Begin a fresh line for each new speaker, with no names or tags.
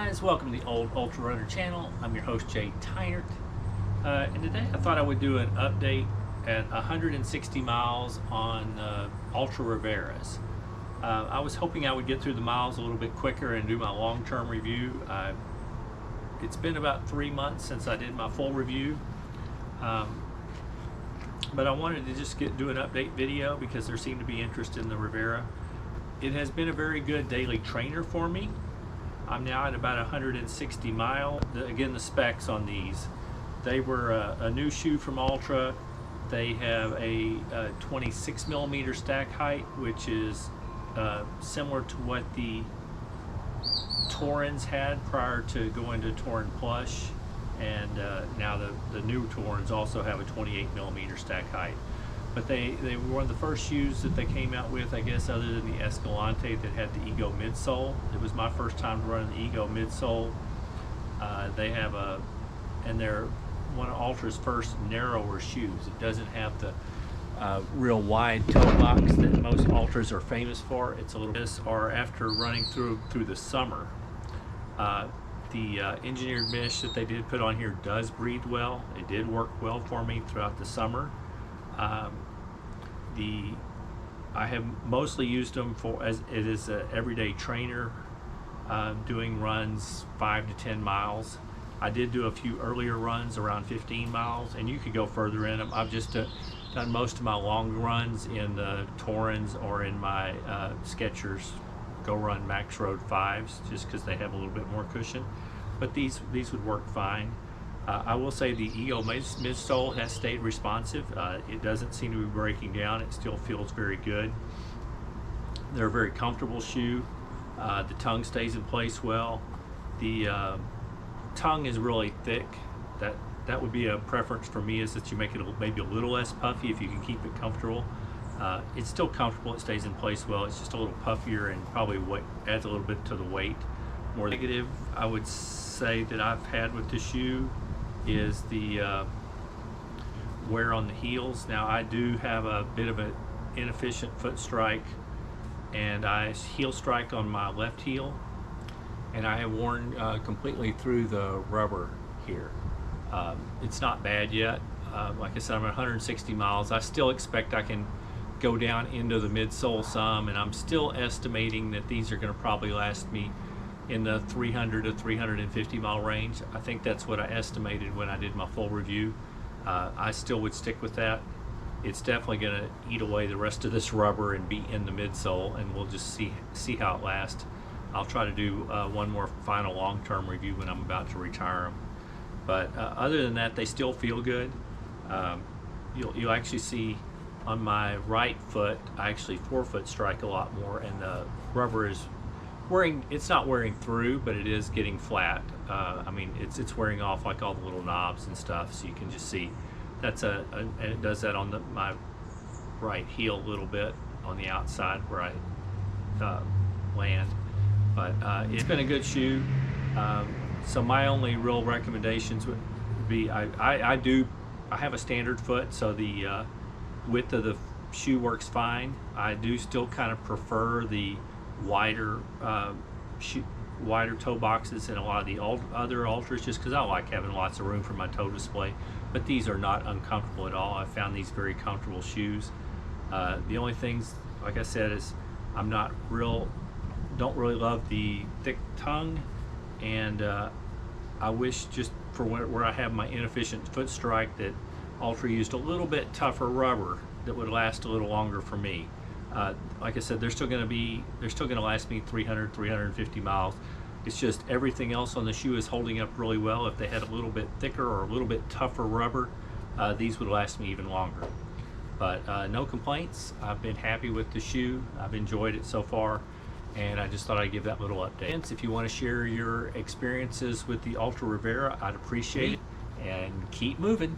guys, welcome to the old Ultra Runner channel. I'm your host Jay Tynert, and today I thought I would do an update at 160 miles on Altra Riveras. I was hoping I would get through the miles a little bit quicker and do my long-term review. It's been about 3 months since I did my full review, but I wanted to just do an update video because there seemed to be interest in the Rivera. It has been a very good daily trainer for me. I'm now at about 160 miles. Again, the specs on these. They were a new shoe from Altra. They have a 26 millimeter stack height, which is similar to what the Torins had prior to going to Torin Plush. And now the new Torins also have a 28 millimeter stack height. But they were one of the first shoes that they came out with, I guess, other than the Escalante, that had the Ego midsole. It was my first time running the Ego midsole. They have and they're one of Altra's first narrower shoes. It doesn't have the real wide toe box that most Altras are famous for. It's a little bit, or after running through the summer. The engineered mesh that they did put on here does breathe well. It did work well for me throughout the summer. I have mostly used them as it is an everyday trainer, doing runs 5 to 10 miles. I did do a few earlier runs around 15 miles, and you could go further in them. I've just done most of my long runs in the Torins or in my Skechers Go Run Max Road 5s, just because they have a little bit more cushion. But these would work fine. I will say the Ego midsole has stayed responsive. It doesn't seem to be breaking down. It still feels very good. They're a very comfortable shoe. The tongue stays in place well. The tongue is really thick. That would be a preference for me, is that you make it maybe a little less puffy if you can keep it comfortable. It's still comfortable. It stays in place well. It's just a little puffier and probably adds a little bit to the weight. More negative I would say that I've had with the shoe is the wear on the heels. Now, I do have a bit of an inefficient foot strike, and I heel strike on my left heel, and I have worn completely through the rubber here. It's not bad yet. Like I said, I'm at 160 miles. I still expect I can go down into the midsole some, and I'm still estimating that these are going to probably last me in the 300 to 350 mile range. I think that's what I estimated when I did my full review. I still would stick with that. It's definitely going to eat away the rest of this rubber and be in the midsole, and we'll just see how it lasts. I'll try to do one more final long-term review when I'm about to retire them. But other than that, they still feel good. You'll actually see on my right foot, I actually forefoot strike a lot more, and the rubber is it's not wearing through, but it is getting flat. I mean, it's wearing off like all the little knobs and stuff, so you can just see that's and it does that on my right heel a little bit on the outside where I land. But it's been a good shoe. So my only real recommendations would be, I have a standard foot, so the width of the shoe works fine. I do still kind of prefer the wider toe boxes in a lot of the other Altras, just because I like having lots of room for my toe display. But these are not uncomfortable at all. I found these very comfortable shoes. The only things, like I said, is I'm don't really love the thick tongue, and I wish, just for where I have my inefficient foot strike, that Altra used a little bit tougher rubber that would last a little longer for me. Like I said, they're still going to last me 300, 350 miles. It's just everything else on the shoe is holding up really well. If they had a little bit thicker or a little bit tougher rubber, these would last me even longer. But no complaints. I've been happy with the shoe. I've enjoyed it so far, and I just thought I'd give that little update. If you want to share your experiences with the Altra Rivera, I'd appreciate it, and keep moving.